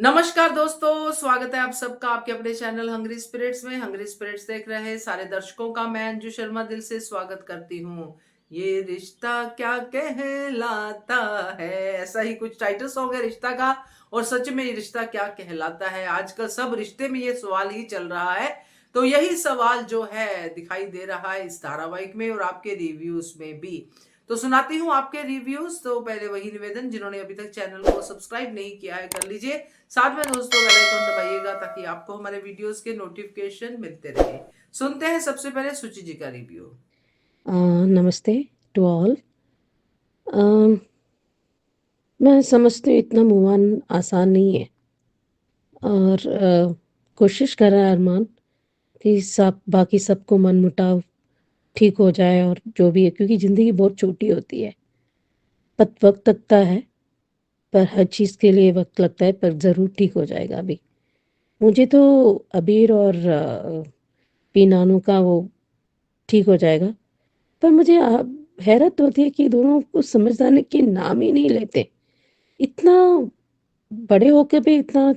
नमस्कार दोस्तों, स्वागत है आप सबका आपके अपने चैनल हंग्री स्पिरिट्स में। हंग्री स्पिरिट्स देख रहे सारे दर्शकों का मैं अंजू शर्मा दिल से स्वागत करती हूँ। ये रिश्ता क्या कहलाता है, ऐसा ही कुछ टाइटल सॉन्ग है रिश्ता का। और सच में ये रिश्ता क्या कहलाता है, आजकल सब रिश्ते में ये सवाल ही चल रहा है। तो यही सवाल जो है दिखाई दे रहा है इस धारावाहिक में और आपके रिव्यूज में भी। तो सुनाती हूँ आपके रिव्यूज। तो पहले वही निवेदन, जिन्होंने अभी तक चैनल को सब्सक्राइब नहीं किया है कर लीजिए। साथ में दोस्तों बेल आइकन दबाइएगा ताकि आपको हमारे वीडियोस के नोटिफिकेशन मिलते रहे। सुनते हैं सबसे पहले सुचि जी का रिव्यू। नमस्ते टू ऑल। मैं समझती हूँ इतना मूव ऑन आसान नहीं है और कोशिश कर रहा है अरमान कि सब बाकी सबको मन मुटाव ठीक हो जाए और जो भी है, क्योंकि ज़िंदगी बहुत छोटी होती है। वक्त लगता है, पर हर चीज़ के लिए वक्त लगता है, पर ज़रूर ठीक हो जाएगा। अभी मुझे तो अबीर और पीनानू का वो ठीक हो जाएगा, पर मुझे हैरत होती है कि दोनों को समझदारी के नाम ही नहीं लेते। इतना बड़े होकर भी इतना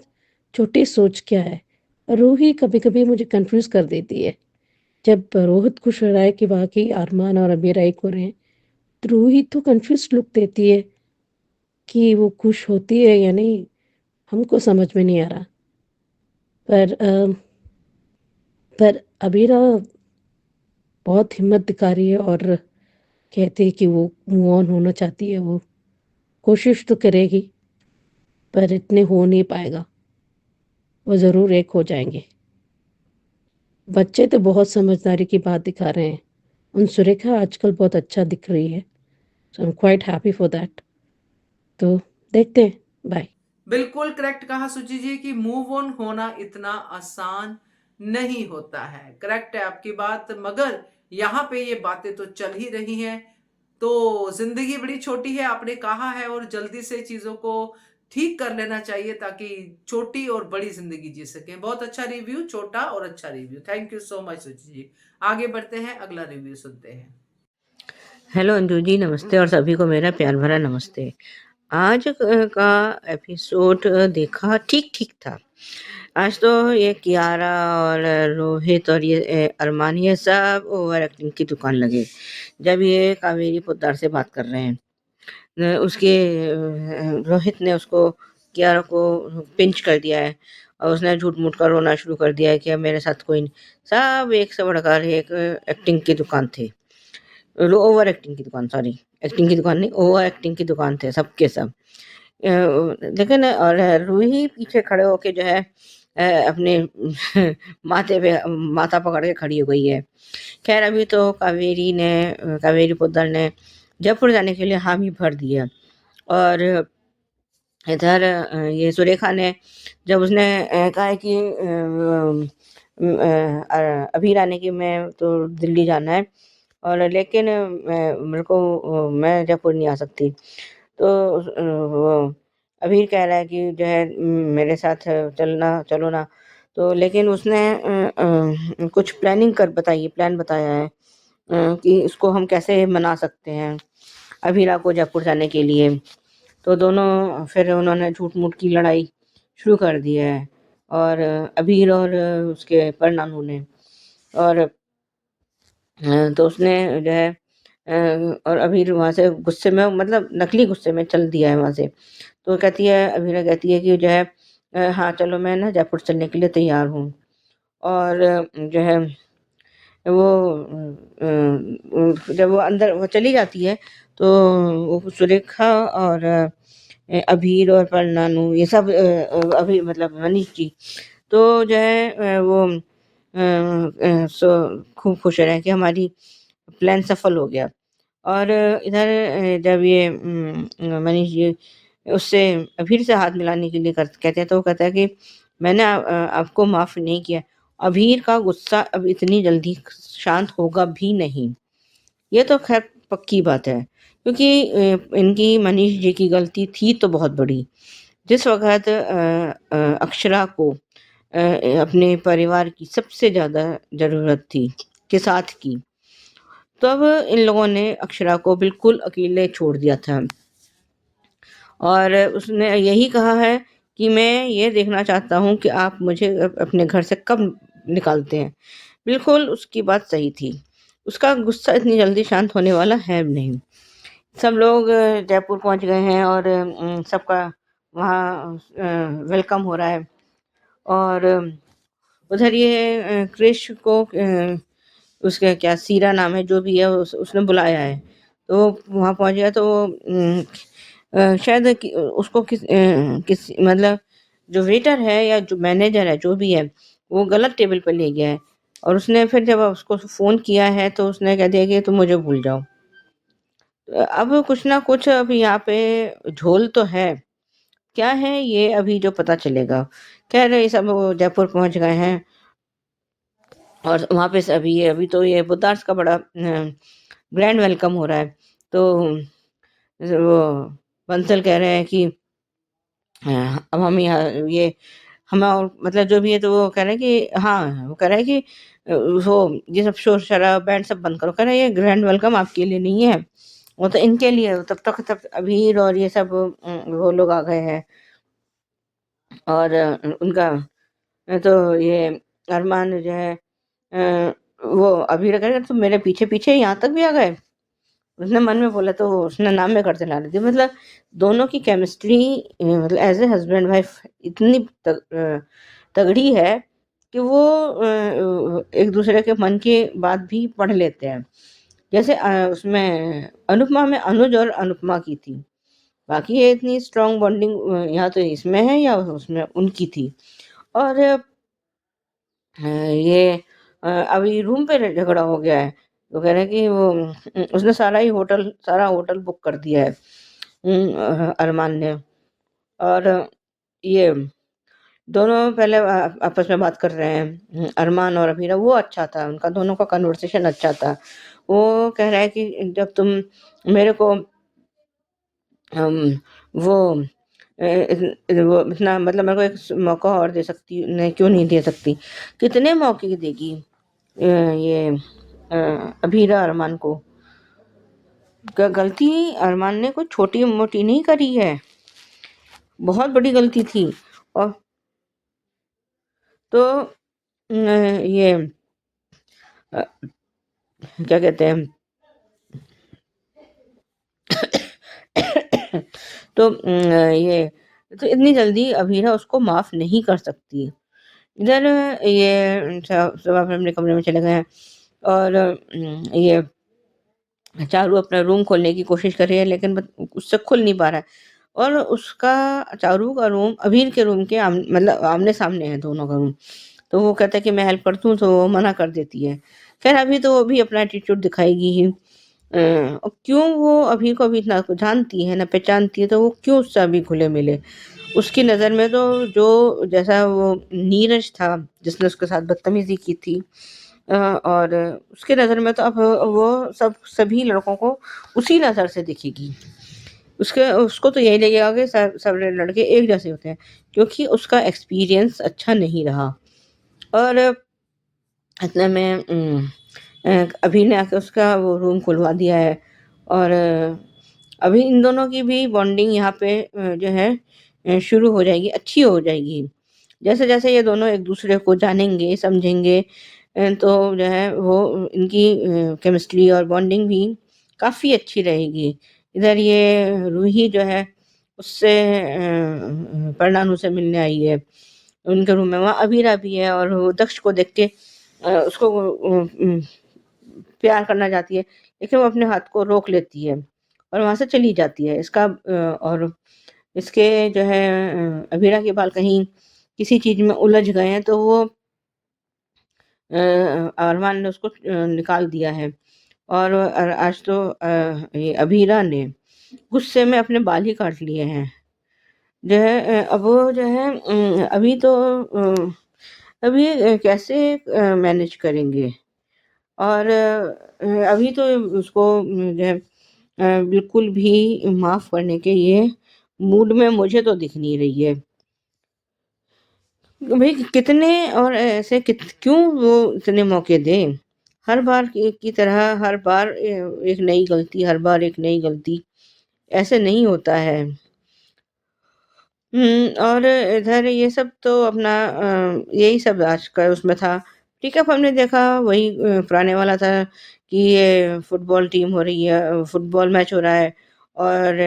छोटी सोच क्या है। रूही कभी कभी मुझे कंफ्यूज कर देती है। जब रोहित खुश हो रहा है कि वाकई अरमान और अमीरा एक हो रहे हैं, तो रूही तो कंफ्यूज लुक देती है कि वो खुश होती है या नहीं, हमको समझ में नहीं आ रहा। पर पर अबीरा बहुत हिम्मत दिखा रही है और कहती है कि वो मूव ऑन होना चाहती है। वो कोशिश तो करेगी, पर इतने हो नहीं पाएगा। वो ज़रूर एक हो जाएंगे। बच्चे तो बहुत समझदारी की बात दिखा रहे हैं। उन सुरेखा आजकल बहुत अच्छा दिख रही है, so I am quite happy for that. तो देखते हैं। बाय। बिल्कुल करेक्ट कहा सुचि जी कि मूव ऑन होना इतना आसान नहीं होता है। करेक्ट है आपकी बात, मगर यहाँ पे ये बातें तो चल ही रही हैं। तो जिंदगी बड़ी छोटी है आपने कहा है, और जल्दी से चीजों को ठीक कर लेना चाहिए ताकि छोटी और बड़ी जिंदगी जी सकें। बहुत अच्छा रिव्यू, छोटा और अच्छा review. Thank you so much सुचि जी। आगे बढ़ते हैं, अगला रिव्यू सुनते हैं। हेलो अंजू जी, नमस्ते और सभी को मेरा प्यार भरा नमस्ते। आज का एपिसोड देखा, ठीक ठीक था। आज तो ये कियारा और रोहित और ये अरमान, ये सब ओवर एक्टिंग की दुकान लगे। जब ये कावेरी पोद्दार से बात कर रहे हैं, उसके रोहित ने उसको, कियारा को पिंच कर दिया है और उसने झूठ मूठ कर रोना शुरू कर दिया है कि अब मेरे साथ कोई नहीं। सब एक से बढ़कर एक एक्टिंग की दुकान थी, ओवर एक्टिंग की दुकान, सॉरी एक्टिंग की दुकान नहीं, ओवर एक्टिंग की दुकान थे सबके सब। लेकिन और रूही पीछे खड़े होके जो है अपने माथे पे माथा पकड़ के खड़ी हो गई है। खैर अभी तो कावेरी पोद्दार ने जयपुर जाने के लिए हामी भर दी है। और इधर ये सुरेखा ने, जब उसने कहा है कि अभी रानी की मैं तो दिल्ली जाना है, और लेकिन मेरे को मैं जयपुर नहीं आ सकती। तो वो अभी कह रहा है कि जो है मेरे साथ चलो ना। तो लेकिन उसने कुछ प्लान बताया है कि इसको हम कैसे मना सकते हैं अभीरा को जयपुर जाने के लिए। तो दोनों फिर उन्होंने झूठ मूठ की लड़ाई शुरू कर दी है, और अबीर और उसके परनानू ने। और तो उसने जो है और अबीर वहाँ से गुस्से में, मतलब नकली गुस्से में चल दिया है वहाँ से। तो कहती है, अबीरा कहती है कि जो है हाँ चलो, मैं ना जयपुर चलने के लिए तैयार हूँ। और जो है वो जब वो अंदर वो चली जाती है, तो वो सुरेखा और अबीर और परनानू ये सब अभी मतलब मनीष जी, तो जो है वो सो खूब खुश रहे कि हमारी प्लान सफल हो गया। और इधर जब ये मनीष जी उससे अबीर से हाथ मिलाने के लिए कहते हैं, तो वो कहता है कि मैंने आपको माफ़ नहीं किया। अबीर का गुस्सा अब इतनी जल्दी शांत होगा भी नहीं, ये तो खैर पक्की बात है, क्योंकि इनकी मनीष जी की गलती थी तो बहुत बड़ी। जिस वक़्त अक्षरा को अपने परिवार की सबसे ज़्यादा ज़रूरत थी के साथ की, तब इन लोगों ने अक्षरा को बिल्कुल अकेले छोड़ दिया था। और उसने यही कहा है कि मैं ये देखना चाहता हूँ कि आप मुझे अपने घर से कब निकालते हैं। बिल्कुल उसकी बात सही थी। उसका गुस्सा इतनी जल्दी शांत होने वाला है नहीं। सब लोग जयपुर पहुँच गए हैं और सबका वहाँ वेलकम हो रहा है और उधर ये क्रिश को उसका क्या सीरा नाम है जो भी है उसने बुलाया है। तो वहाँ पहुँच गया तो वो शायद उसको किस मतलब जो वेटर है या जो मैनेजर है जो भी है वो गलत टेबल पर ले गया है और उसने फिर जब उसको फ़ोन किया है तो उसने कह दिया कि तुम मुझे भूल जाओ। अब कुछ ना कुछ अब यहाँ पे झोल तो है। क्या है ये अभी जो पता चलेगा। खैर ये सब वो जयपुर पहुँच गए हैं और वहाँ पे अभी तो ये बुद्धार्स का बड़ा ग्रैंड वेलकम हो रहा है। तो वो बंसल कह रहे हैं कि अब हम यहाँ ये हम और मतलब जो भी है तो वो कह रहे हैं कि हाँ, वो कह रहा है कि वो ये सब शोर-शराबा बैंड सब बंद करो। कह रहा है ये ग्रैंड वेलकम आपके लिए नहीं है, वो तो इनके लिए है। तब अबीर और ये सब वो लोग आ गए हैं और उनका तो ये अरमान जो है वो अबीर कह रहा है तुम मेरे पीछे-पीछे यहाँ तक भी आ गए? उसने मन में बोला तो उसने नाम में कर दिला दी। मतलब दोनों की केमिस्ट्री मतलब एज़ ए हस्बैंड वाइफ इतनी तगड़ी है कि वो एक दूसरे के मन की बात भी पढ़ लेते हैं। जैसे उसमें अनुपमा में अनुज और अनुपमा की थी। बाकी ये इतनी स्ट्रॉन्ग बॉन्डिंग या तो इसमें है या उसमें उनकी थी। और ये अभी रूम पे झगड़ा हो गया है। तो कह रहे हैं कि वो उसने सारा होटल बुक कर दिया है अरमान ने। और ये दोनों पहले आपस में बात कर रहे हैं अरमान और अभीरा। वो अच्छा था, उनका दोनों का कन्वर्सेशन अच्छा था। वो कह रहा है कि जब तुम मेरे को वो वो इतना मतलब मेरे को एक मौका और दे सकती नहीं क्यों नहीं दे सकती? कितने मौके देगी ये अभीरा अरमान को? गलती अरमान ने कोई छोटी-मोटी नहीं करी है, बहुत बड़ी गलती थी। और तो ये अ, क्या कहते हैं तो ये तो इतनी जल्दी अभीरा उसको माफ़ नहीं कर सकती। इधर ये सब अपने-अपने कमरे में चले गए हैं और ये चारू अपना रूम खोलने की कोशिश कर रही है लेकिन उससे खुल नहीं पा रहा है और उसका चारू का रूम अभीर के रूम के मतलब आमने-सामने है दोनों का रूम। तो वो कहता है कि मैं हेल्प करती हूँ तो वो मना कर देती है। खैर अभी तो वो भी अपना एटीट्यूड दिखाएगी ही। और क्यों वो अभीर को अभी इतना जानती है ना पहचानती है तो वो क्यों उससे अभी घुले-मिले? उसकी नज़र में तो जो जैसा वो नीरज था जिसने उसके साथ बदतमीज़ी की थी और उसकी नज़र में तो अब वो सभी लड़कों को उसी नज़र से दिखेगी। उसको तो यही लगेगा कि सब लड़के एक जैसे होते हैं क्योंकि उसका एक्सपीरियंस अच्छा नहीं रहा। और इतने में अभी ने आके उसका वो रूम खुलवा दिया है और अभी इन दोनों की भी बॉन्डिंग यहाँ पे जो है शुरू हो जाएगी, अच्छी हो जाएगी। जैसे-जैसे ये दोनों एक-दूसरे को जानेंगे, समझेंगे तो जो है वो इनकी केमिस्ट्री और बॉन्डिंग भी काफ़ी अच्छी रहेगी। इधर ये रूही जो है उससे परनानू से मिलने आई है। उनके रूम में वहाँ अबीरा भी है और वो दक्ष को देख के उसको प्यार करना चाहती है, लेकिन वो अपने हाथ को रोक लेती है और वहाँ से चली जाती है। और इसके जो है अबीरा के बाल कहीं किसी चीज़ में उलझ गए हैं तो वो अरमान ने उसको निकाल दिया है और आज तो ये अबीरा ने गुस्से में अपने बाल ही काट लिए हैं। जो है अब वो जो है अभी तो अभी कैसे मैनेज करेंगे? और अभी तो उसको जो है बिल्कुल भी माफ़ करने के ये मूड में मुझे तो दिख नहीं रही है। भई कितने और ऐसे क्यों वो इतने मौके दें? हर बार की तरह हर बार एक नई गलती, हर बार एक नई गलती, ऐसे नहीं होता है। और इधर ये सब तो अपना यही सब आज का उसमें था। ठीक है, अब हमने देखा वही पुराने वाला था कि ये फुटबॉल टीम हो रही है, फुटबॉल मैच हो रहा है और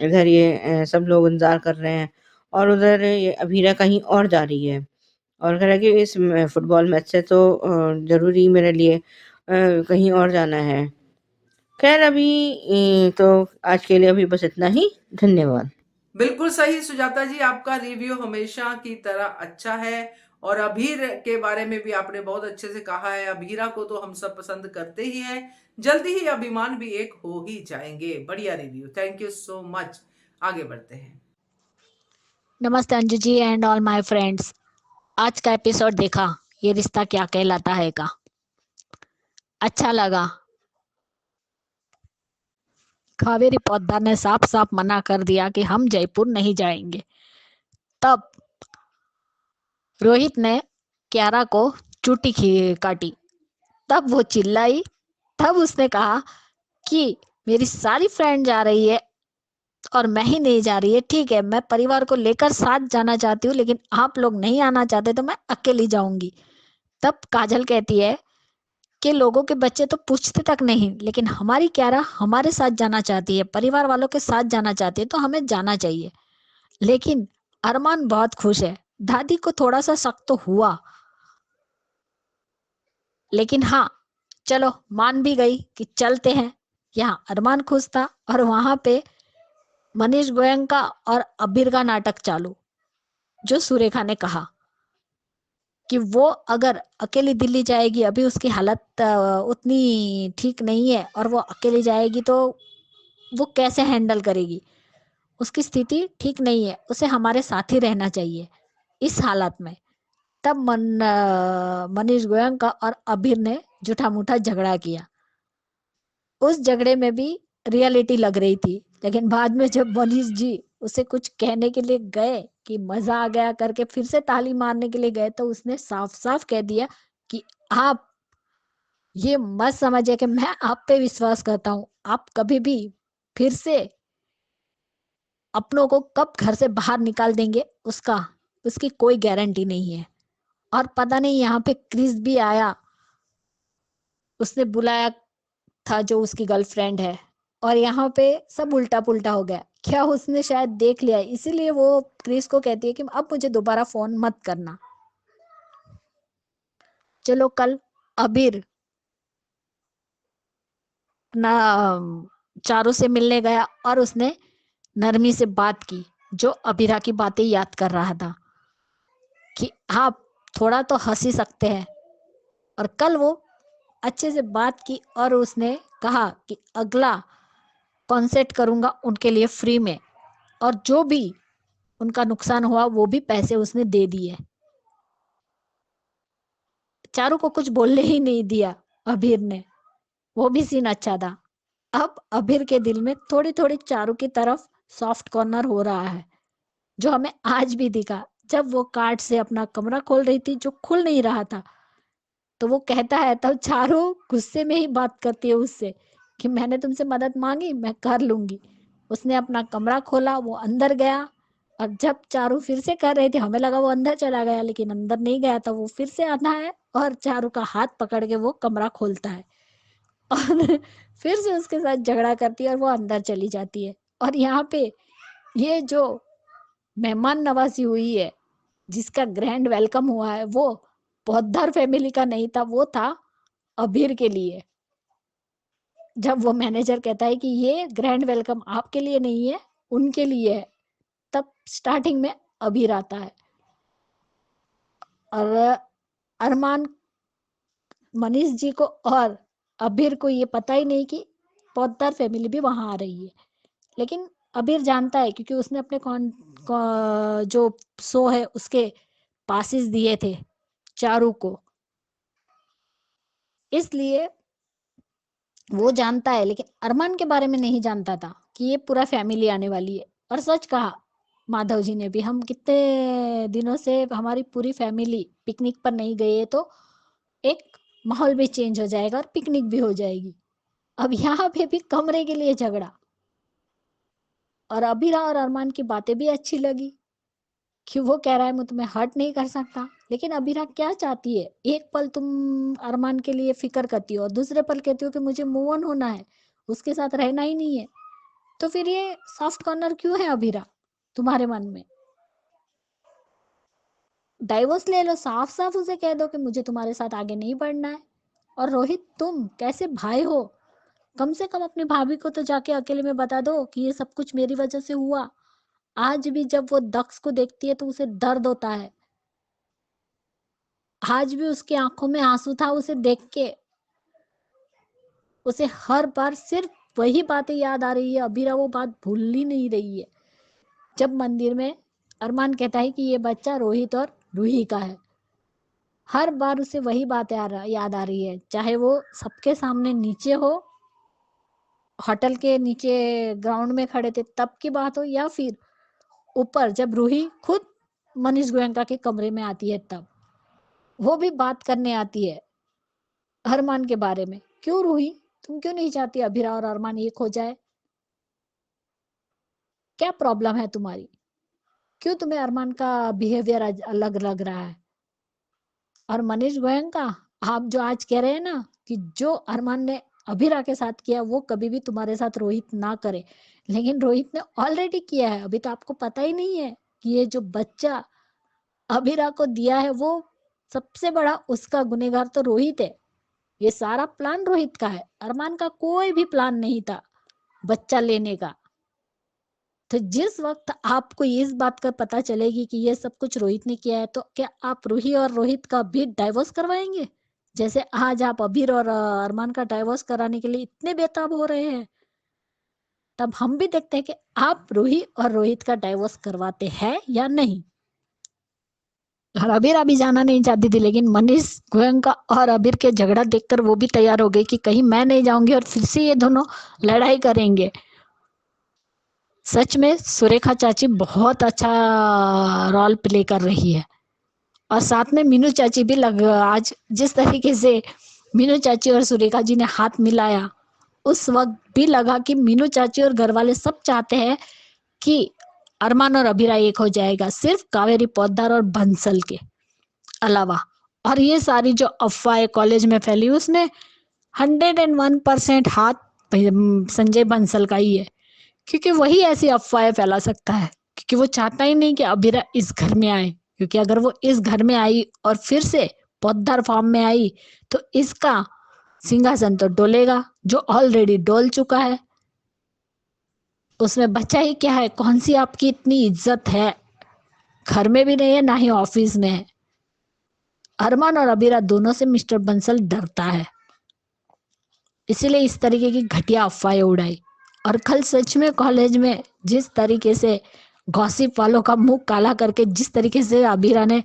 इधर ये सब लोग इंतज़ार कर रहे हैं और उधर ये अभीरा कहीं और जा रही है और कह रहा है कि इस फुटबॉल मैच से तो ज़रूरी मेरे लिए कहीं और जाना है। खैर अभी तो आज के लिए अभी बस इतना ही। धन्यवाद। बिल्कुल सही सुजाता जी, आपका रिव्यू हमेशा की तरह अच्छा है और अभीर के बारे में भी आपने बहुत अच्छे से कहा है। अभीरा को तो हम सब पसंद करते ही हैं, जल्दी ही अभिमान भी एक हो ही जाएंगे। बढ़िया review, thank you so much. आगे बढ़ते हैं। नमस्ते Anju ji and all my friends. आज का एपिसोड देखा, ये रिश्ता क्या कहलाता है का। अच्छा लगा। कावेरी पोद्दार ने साफ साफ मना कर दिया कि हम जयपुर नहीं जाएंगे। तब रोहित ने क्यारा को चूटी काटी। तब वो चिल्लाई। तब उसने कहा कि मेरी सारी फ्रेंड जा रही है और मैं ही नहीं जा रही है। ठीक है, मैं परिवार को लेकर साथ जाना चाहती हूँ, लेकिन आप लोग नहीं आना चाहते तो मैं अकेली जाऊंगी। तब काजल कहती है कि लोगों के बच्चे तो पूछते तक नहीं, लेकिन हमारी क्यारा हमारे साथ जाना चाहती है, परिवार वालों के साथ जाना चाहती है, तो हमें जाना चाहिए। लेकिन अरमान बहुत खुश है। दादी को थोड़ा सा शक तो हुआ, लेकिन हाँ, चलो मान भी गई कि चलते हैं। यहाँ अरमान खुश था और वहां पे मनीष गोयंका और अबीर का नाटक चालू। जो सुरेखा ने कहा कि वो अगर अकेली दिल्ली जाएगी, अभी उसकी हालत उतनी ठीक नहीं है और वो अकेली जाएगी तो वो कैसे हैंडल करेगी, उसकी स्थिति ठीक नहीं है, उसे हमारे साथ ही रहना चाहिए इस हालत में। तब मनीष गोयंका और अबीर ने झूठा मूठा झगड़ा किया। उस झगड़े में भी रियलिटी लग रही थी, लेकिन बाद में जब मनीष जी उसे कुछ कहने के लिए गए कि मजा आ गया करके फिर से ताली मारने के लिए गए, तो उसने साफ साफ कह दिया कि आप ये मत समझिए कि मैं आप पे विश्वास करता हूँ। आप कभी भी फिर से अपनों को कब घर से बाहर निकाल देंगे, उसकी कोई गारंटी नहीं है। और पता नहीं यहाँ पे क्रिस भी आया, उसने बुलाया था जो उसकी गर्लफ्रेंड है, और यहाँ पे सब उल्टा पुल्टा हो गया। क्या उसने शायद देख लिया, इसीलिए वो क्रिस को कहती है कि अब मुझे दोबारा फोन मत करना। चलो कल अबीर ना चारों से मिलने गया और उसने नरमी से बात की, जो अबीरा की बातें याद कर रहा था कि आप थोड़ा तो हंस ही सकते हैं। और कल वो अच्छे से बात की और उसने कहा कि अगला कॉन्सर्ट करूंगा उनके लिए फ्री में, और जो भी उनका नुकसान हुआ वो भी पैसे उसने दे दिए। चारू को कुछ बोलने ही नहीं दिया अबीर ने, वो भी सीन अच्छा था। अब अबीर के दिल में थोड़ी थोड़ी चारू की तरफ सॉफ्ट कॉर्नर हो रहा है, जो हमें आज भी दिखा जब वो कार्ड से अपना कमरा खोल रही थी जो खुल नहीं रहा था। तो वो कहता है, तब चारू गुस्से में ही बात करती है उससे कि मैंने तुमसे मदद मांगी, मैं कर लूंगी। उसने अपना कमरा खोला, वो अंदर गया, और जब चारू फिर से कर रही थी, हमें लगा वो अंदर चला गया, लेकिन अंदर नहीं गया था, वो फिर से आता है और चारू का हाथ पकड़ के वो कमरा खोलता है और फिर से उसके साथ झगड़ा करती है और वो अंदर चली जाती है। और यहाँ पे ये जो मेहमान नवाजी हुई है, जिसका ग्रैंड वेलकम हुआ है, वो पोद्दार फैमिली का नहीं था, वो था अबीर के लिए। जब वो मैनेजर कहता है कि ये ग्रैंड वेलकम आपके लिए नहीं है, उनके लिए है, तब स्टार्टिंग में अबीर आता है। और अरमान, मनीष जी को और अबीर को ये पता ही नहीं कि पोद्दार फैमिली भी वहां आ रही है। लेकिन अबीर जानता है, क्योंकि उसने अपने जो शो है उसके पासिस दिए थे चारू को, इसलिए वो जानता है। लेकिन अरमान के बारे में नहीं जानता था कि ये पूरा फैमिली आने वाली है। और सच कहा माधव जी ने भी, हम कितने दिनों से हमारी पूरी फैमिली पिकनिक पर नहीं गई है, तो एक माहौल भी चेंज हो जाएगा और पिकनिक भी हो जाएगी। अब यहाँ पे भी कमरे के लिए झगड़ा, और अबीरा और अरमान की बातें भी अच्छी लगी कि वो कह रहा है मैं तुम्हें हर्ट नहीं कर सकता, लेकिन अबीरा क्या चाहती है, एक पल तुम अरमान के लिए फिक्र करती हो और दूसरे पल कहती हो कि मुझे मूव ऑन होना है, उसके साथ रहना ही नहीं है। तो फिर ये सॉफ्ट कॉर्नर क्यों है अबीरा तुम्हारे मन में? डाइवोर्स ले लो, साफ साफ उसे कह दो कि मुझे तुम्हारे साथ आगे नहीं बढ़ना है। और रोहित, तुम कैसे भाई हो, कम से कम अपनी भाभी को तो जाके अकेले में बता दो कि ये सब कुछ मेरी वजह से हुआ। आज भी जब वो दक्ष को देखती है तो उसे दर्द होता है। आज भी उसकी आंखों में आंसू था उसे देख के। उसे हर बार सिर्फ वही बातें याद आ रही है, अबीरा वो बात भूल ही नहीं रही है। जब मंदिर में अरमान कहता है कि ये बच्चा रोहित और रूही का है, हर बार उसे वही बात याद आ रही है, चाहे वो सबके सामने नीचे हो, होटल के नीचे ग्राउंड में खड़े थे तब की बात हो, या फिर ऊपर जब रूही खुद मनीष गोयनका के कमरे में आती है तब वो भी बात करने आती है अरमान के बारे में। क्यों रूही, तुम क्यों नहीं चाहती अभिरा और अरमान एक हो जाए? क्या प्रॉब्लम है तुम्हारी? क्यों तुम्हें अरमान का बिहेवियर अलग लग रहा है? और मनीष गोयनका, आप जो आज कह रहे हैं ना कि जो अरमान ने अभिरा के साथ किया वो कभी भी तुम्हारे साथ रोहित ना करे, लेकिन रोहित ने ऑलरेडी किया है। अभी तो आपको पता ही नहीं है कि ये जो बच्चा अभिरा को दिया है वो सबसे बड़ा उसका गुनहगार तो रोहित है। ये सारा प्लान रोहित का है, अरमान का कोई भी प्लान नहीं था बच्चा लेने का। तो जिस वक्त आपको इस बात का पता चलेगी कि ये सब कुछ रोहित ने किया है, तो क्या आप रूही और रोहित का भी डाइवोर्स करवाएंगे? जैसे आज आप अबीर और अरमान का डाइवोर्स कराने के लिए इतने बेताब हो रहे हैं, तब हम भी देखते हैं कि आप रूही और रोहित का डाइवोर्स करवाते हैं या नहीं। और अबीर अभी जाना नहीं चाहती थी, लेकिन मनीष गोयनका और अबीर के झगड़ा देखकर वो भी तैयार हो गई कि कहीं मैं नहीं जाऊंगी और फिर से ये दोनों लड़ाई करेंगे। सच में सुरेखा चाची बहुत अच्छा रोल प्ले कर रही है। और साथ में मीनू चाची भी आज जिस तरीके से मीनू चाची और सुरेखा जी ने हाथ मिलाया, उस वक्त भी लगा कि मीनू चाची और घर वाले सब चाहते हैं कि अरमान और अभिरा एक हो जाएगा, सिर्फ कावेरी पोद्दार और बंसल के अलावा। और ये सारी जो अफवाहें कॉलेज में फैली उसमें 101% हाथ संजय बंसल का ही है, क्योंकि वही ऐसी अफवाहें फैला सकता है, क्योंकि वो चाहता ही नहीं कि अभिरा इस घर में आए। क्योंकि अगर वो इस घर में आई और फिर से पोद्दार फार्म में आई तो इसका सिंहासन तो डोलेगा, जो ऑलरेडी डोल चुका है। उसमें बचा ही क्या है? कौन सी आपकी इतनी इज्जत है? घर में भी नहीं है, ना ही ऑफिस में है। अरमान और अबीरा दोनों से मिस्टर बंसल डरता है, इसीलिए इस तरीके की घटिया अफवाहें उड़ाई। और कल सच में कॉलेज में जिस तरीके से गॉसिप वालों का मुंह काला करके जिस तरीके से अबीरा ने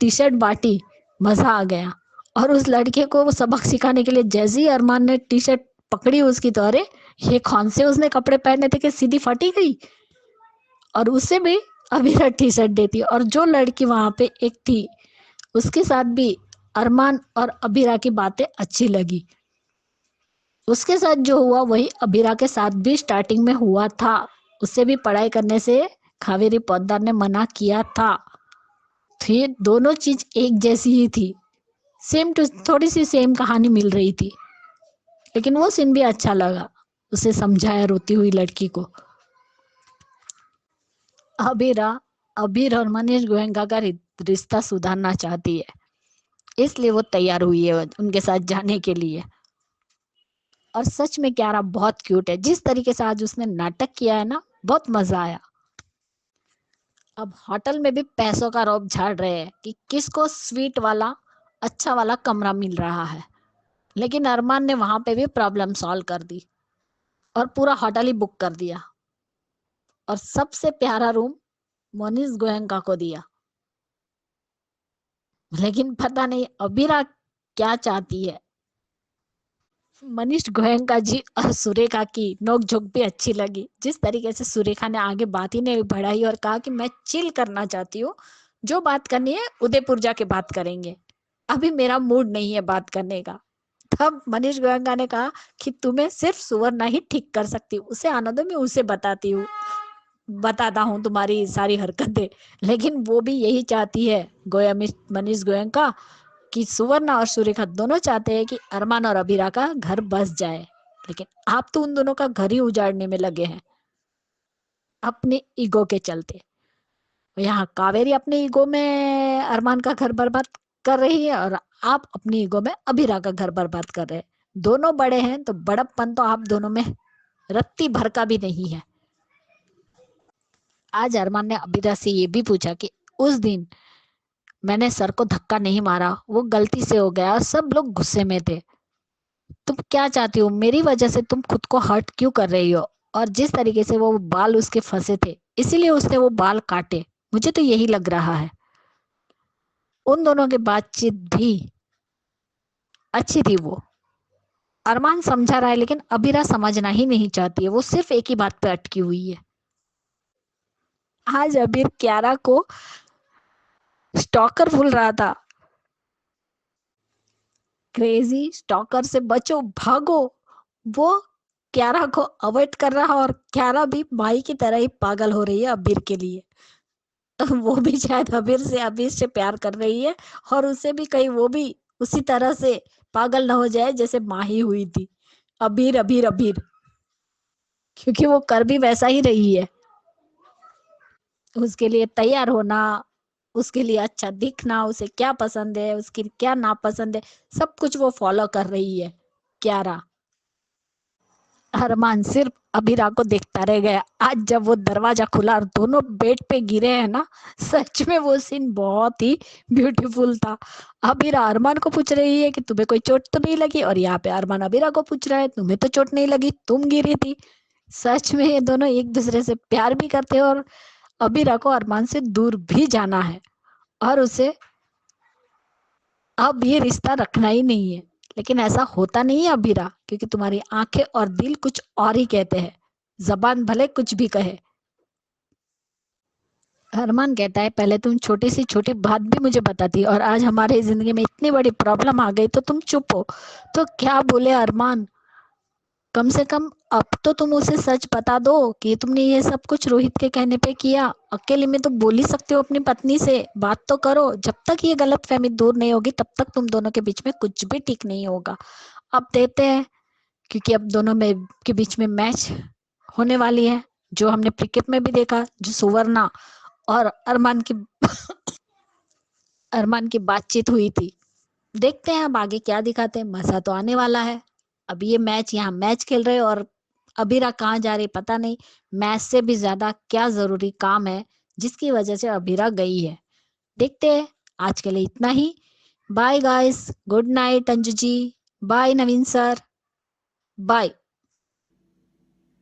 टी शर्ट बांटी, मजा आ गया। और उस लड़के को वो सबक सिखाने के लिए जैसे ही अरमान ने टी शर्ट पकड़ी उसकी, तो अरे ये कौन से उसने कपड़े पहने थे कि सीधी फटी गई। और उसे भी अबीरा टी शर्ट देती। और जो लड़की वहां पे एक थी उसके साथ भी अरमान और अबीरा की बातें अच्छी लगी। उसके साथ जो हुआ वही अबीरा के साथ भी स्टार्टिंग में हुआ था। उससे भी पढ़ाई करने से कावेरी पोद्दार ने मना किया था। तो ये दोनों चीज एक जैसी ही थी, सेम टू थोड़ी सी सेम कहानी मिल रही थी। लेकिन वो सीन भी अच्छा लगा, उसे समझाया रोती हुई लड़की को। अबीरा अबीर और मनीष गोयनका का रिश्ता सुधारना चाहती है, इसलिए वो तैयार हुई है उनके साथ जाने के लिए। और सच में क्यारा बहुत क्यूट है, जिस तरीके से आज उसने नाटक किया है ना, बहुत मजा आया। अब होटल में भी पैसों का रौब झाड़ रहे हैं कि किसको स्वीट वाला अच्छा वाला कमरा मिल रहा है, लेकिन अरमान ने वहां पे भी प्रॉब्लम सॉल्व कर दी और पूरा होटल ही बुक कर दिया। और सबसे प्यारा रूम मनीष गोयनका को दिया। लेकिन पता नहीं अबीरा क्या चाहती है। मनीष गोयनका जी और सुरेखा की नोकझोंक भी अच्छी लगी, जिस तरीके से सुरेखा ने आगे बात ही नहीं बढ़ाई और कहा कि मैं चिल करना चाहती हूँ, जो बात करनी है उदयपुर जाके बात करेंगे, अभी मेरा मूड नहीं है बात करने का। तब मनीष गोयनका ने कहा कि तुम्हें सिर्फ सुवर्णा ही ठीक कर सकती हूँ, उसे आने दो, मैं उसे बताती हूँ। बताता हूँ तुम्हारी सारी हरकतें। लेकिन वो भी यही चाहती है, मनीष गोयनका, कि सुवर्णा और सूर्यखा दोनों चाहते हैं कि अरमान और अबीरा का घर बस जाए। लेकिन आप तो उन दोनों का घर ही उजाड़ने में लगे हैं अपने ईगो के चलते। यहाँ कावेरी अपने ईगो में अरमान का घर बर्बाद कर रही है और आप अपनी ईगो में अबीरा का घर बर्बाद कर रहे हैं। दोनों बड़े हैं तो बड़प्पन तो आप दोनों में रत्ती भर का भी नहीं है। आज अरमान ने अबीरा से ये भी पूछा कि उस दिन मैंने सर को धक्का नहीं मारा, वो गलती से हो गया, सब लोग गुस्से में थे। तुम क्या चाहती हो, मेरी वजह से तुम खुद को हर्ट क्यों कर रही हो? और जिस तरीके से वो बाल उसके फंसे थे, इसीलिए उसने वो बाल काटे। मुझे तो यही लग रहा है। उन दोनों की बातचीत भी अच्छी थी। वो अरमान समझा रहा है, लेकिन अबीरा समझना ही नहीं चाहती है। वो सिर्फ एक ही बात पे अटकी हुई है। आज अबीर क्यारा को स्टॉकर बोल रहा था। क्रेजी स्टॉकर से बचो, भागो। वो क्यारा को अवॉइड कर रहा और क्यारा भी भाई की तरह ही पागल हो रही है अबीर के लिए। वो भी शायद अबीर से प्यार कर रही है और उसे भी कहीं वो भी उसी तरह से पागल ना हो जाए जैसे माही हुई थी। अबीर अबीर अबीर, क्योंकि वो कर भी वैसा ही रही है। उसके लिए तैयार होना, उसके लिए अच्छा दिखना, उसे क्या पसंद है, उसकी क्या नापसंद है, सब कुछ वो फॉलो कर रही है क्यारा। अरमान सिर्फ अबीरा को देखता रह गया। आज जब वो दरवाजा खुला और दोनों बेड पे गिरे हैं ना, सच में वो सीन बहुत ही ब्यूटीफुल था। अबीरा अरमान को पूछ रही है कि तुम्हें कोई चोट तो नहीं लगी, और यहाँ पे अरमान अबीरा को पूछ रहा है तुम्हें तो चोट नहीं लगी, तुम गिरी थी। सच में ये दोनों एक दूसरे से प्यार भी करते हैं और अबीरा को अरमान से दूर भी जाना है और उसे अब ये रिश्ता रखना ही नहीं है। लेकिन ऐसा होता नहीं है अबीरा, क्योंकि तुम्हारी आंखें और दिल कुछ और ही कहते हैं, जबान भले कुछ भी कहे। अरमान कहता है पहले तुम छोटी सी छोटी बात भी मुझे बताती, और आज हमारे जिंदगी में इतनी बड़ी प्रॉब्लम आ गई तो तुम चुप हो। तो क्या बोले अरमान, कम से कम अब तो तुम उसे सच बता दो कि तुमने ये सब कुछ रोहित के कहने पे किया। अकेले में तो बोल ही सकते हो अपनी पत्नी से, बात तो करो। जब तक ये गलतफहमी दूर नहीं होगी तब तक तुम दोनों के बीच में कुछ भी ठीक नहीं होगा। अब देते हैं, क्योंकि अब दोनों में के बीच में मैच होने वाली है, जो हमने क्रिकेट में भी देखा, जो सुवर्णा और अरमान की बातचीत हुई थी। देखते हैं अब आगे क्या दिखाते हैं। मजा तो आने वाला है। अब ये मैच, यहाँ मैच खेल रहे और अबीरा कहाँ जा रही पता नहीं। मैच से भी ज्यादा क्या जरूरी काम है जिसकी वजह से अबीरा गई है। देखते हैं। आज के लिए इतना ही। Bye guys, good night Anju ji, bye Naveen sir, bye.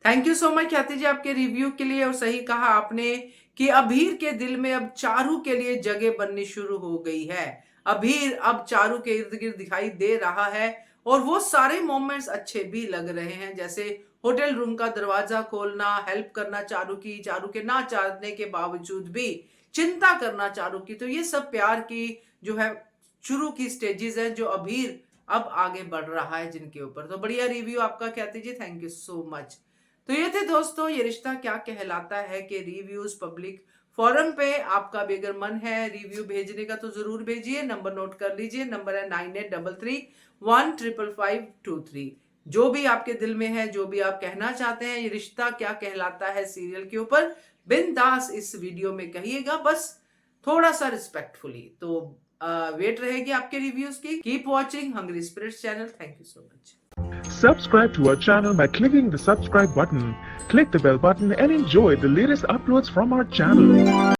Thank you so much Khyati ji आपके रिव्यू के लिए। और सही कहा आपने कि अबीर के दिल में अब चारू के लिए जगह बननी शुरू हो गई है। अबीर अब चारू के इर्द गिर्द दिखाई दे रहा है और वो सारे मोमेंट्स अच्छे भी लग रहे हैं, जैसे होटल रूम का दरवाजा खोलना, हेल्प करना चारू की, चारू के ना चाहने के बावजूद भी चिंता करना चारू की। तो ये सब प्यार की जो है शुरू की स्टेजेस हैं, जो अबीर अब आगे बढ़ रहा है जिनके ऊपर। तो बढ़िया रिव्यू आपका ख्याति जी, थैंक यू सो मच। तो ये थे दोस्तों ये रिश्ता क्या कहलाता है के रिव्यूज पब्लिक फोरम पे। आपका भी अगर मन है रिव्यू भेजने का तो जरूर भेजिए। नंबर नोट कर लीजिए, नंबर है 9833155523। जो भी आपके दिल में है, जो भी आप कहना चाहते हैं ये रिश्ता क्या कहलाता है सीरियल के ऊपर, बिंदास इस वीडियो में कहिएगा, बस थोड़ा सा रिस्पेक्टफुली। तो वेट रहेगी आपके रिव्यूज की। Keep watching hungry spirits channel. Thank you so much. Subscribe to our channel by clicking the subscribe button. Click the bell button and enjoy the latest uploads from our channel.